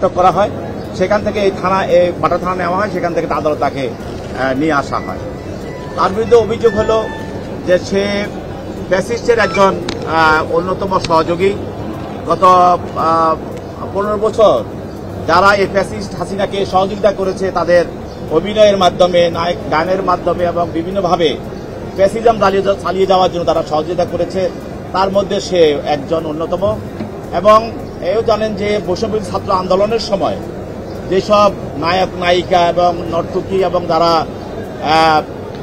আটক করা হয়। সেখান থেকে এই বাটা থানা নেওয়া হয়, সেখান থেকে আদালত তাকে নিয়ে আসা হয়। তার বিরুদ্ধে অভিযোগ হলো যে সে ফ্যাসিস্টের একজন অন্যতম সহযোগী। গত 15 বছর যারা এই ফ্যাসিস্ট হাসিনাকে সহযোগিতা করেছে, তাদের অভিনয়ের মাধ্যমে, নায়ক গানের মাধ্যমে এবং বিভিন্নভাবে ফ্যাসিজম চালিয়ে যাওয়ার জন্য তারা সহযোগিতা করেছে, তার মধ্যে সে একজন অন্যতম। এবং এও জানেন যে বৈষম্যবিরোধী ছাত্র আন্দোলনের সময় যেসব নায়ক নায়িকা এবং নর্তকী এবং যারা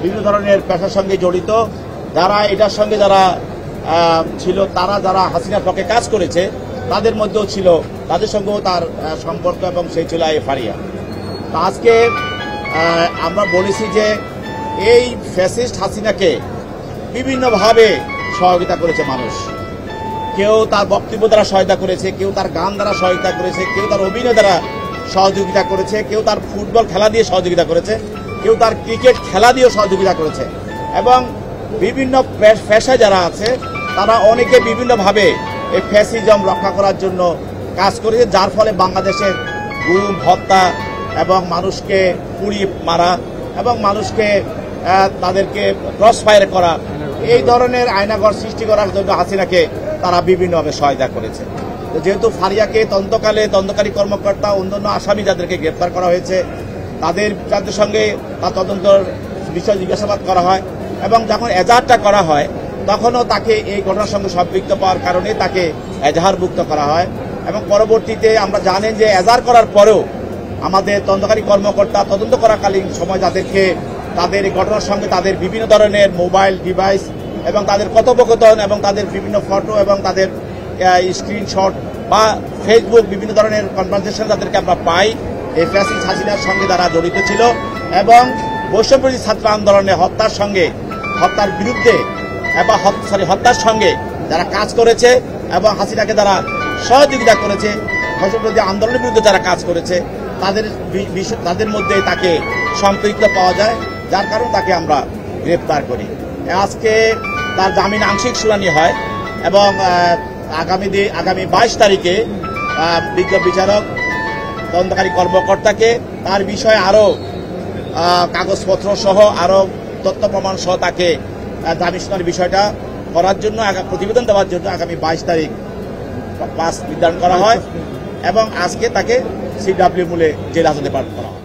বিভিন্ন ধরনের পেশার সঙ্গে জড়িত, যারা এটার সঙ্গে যারা ছিল, তারা যারা হাসিনার পক্ষে কাজ করেছে, তাদের মধ্যেও ছিল, তাদের সঙ্গেও তার সম্পর্ক, এবং সেই ছিল ফারিয়া। তো আজকে আমরা বলেছি যে এই ফ্যাসিস্ট হাসিনাকে বিভিন্নভাবে সহযোগিতা করেছে মানুষ। কেউ তার বক্তব্য দ্বারা সহায়তা করেছে, কেউ তার গান দ্বারা সহায়তা করেছে, কেউ তার অভিনয় দ্বারা সহযোগিতা করেছে, কেউ তার ফুটবল খেলা দিয়ে সহযোগিতা করেছে, কেউ তার ক্রিকেট খেলা দিয়েও সহযোগিতা করেছে। এবং বিভিন্ন পেশায় যারা আছে তারা অনেকে বিভিন্নভাবে এই ফ্যাসিজম রক্ষা করার জন্য কাজ করেছে, যার ফলে বাংলাদেশের গুম, হত্যা এবং মানুষকে পুড়িয়ে মারা এবং মানুষকে তাদেরকে ক্রস ফায়ার করা, এই ধরনের আয়নাঘর সৃষ্টি করার জন্য হাসিনাকে তারা বিভিন্নভাবে সহায়তা করেছে। যেহেতু ফারিয়াকে তদন্তকারী কর্মকর্তা, অন্যান্য আসামি যাদেরকে গ্রেপ্তার করা হয়েছে, তাদের সঙ্গে তার তদন্তর বিষয় জিজ্ঞাসাবাদ করা হয়, এবং যখন এজাহারটা করা হয় তখনও তাকে এই ঘটনার সঙ্গে সম্পৃক্ত পাওয়ার কারণে তাকে এজাহারভুক্ত করা হয়। এবং পরবর্তীতে আমরা জানেন যে এজাহার করার পরেও আমাদের তদন্তকারী কর্মকর্তা তদন্ত করাকালীন সময় তাদের এই ঘটনার সঙ্গে তাদের বিভিন্ন ধরনের মোবাইল ডিভাইস এবং তাদের কথোপকথন এবং তাদের বিভিন্ন ফটো এবং তাদের স্ক্রিনশট বা ফেসবুক বিভিন্ন ধরনের কনভারসেশন তাদেরকে আমরা পাই, এই ফ্যাসিস্ট হাসিনার সঙ্গে তারা জড়িত ছিল এবং বৈষম্যবিরোধী ছাত্র আন্দোলনে হত্যার বিরুদ্ধে এবং হত্যার সঙ্গে যারা কাজ করেছে এবং হাসিনাকে যারা সহযোগিতা করেছে, বৈষম্যবিরোধী আন্দোলনের বিরুদ্ধে যারা কাজ করেছে, তাদের মধ্যে তাকে সম্পৃক্ত পাওয়া যায়, যার কারণে তাকে আমরা গ্রেপ্তার করি। আজকে তার জামিন আংশিক শুনানি হয় এবং আগামী 22 তারিখে বিজ্ঞ বিচারক তদন্তকারী কর্মকর্তাকে তার বিষয়ে আরো কাগজপত্র সহ আরো তথ্য প্রমাণ সহ তাকে জামিন শুনানির বিষয়টা করার জন্য প্রতিবেদন দেওয়ার জন্য আগামী 22 তারিখ নির্ধারণ করা হয় এবং আজকে তাকে CW মূলে জেল হাজতে পাঠানো হয়।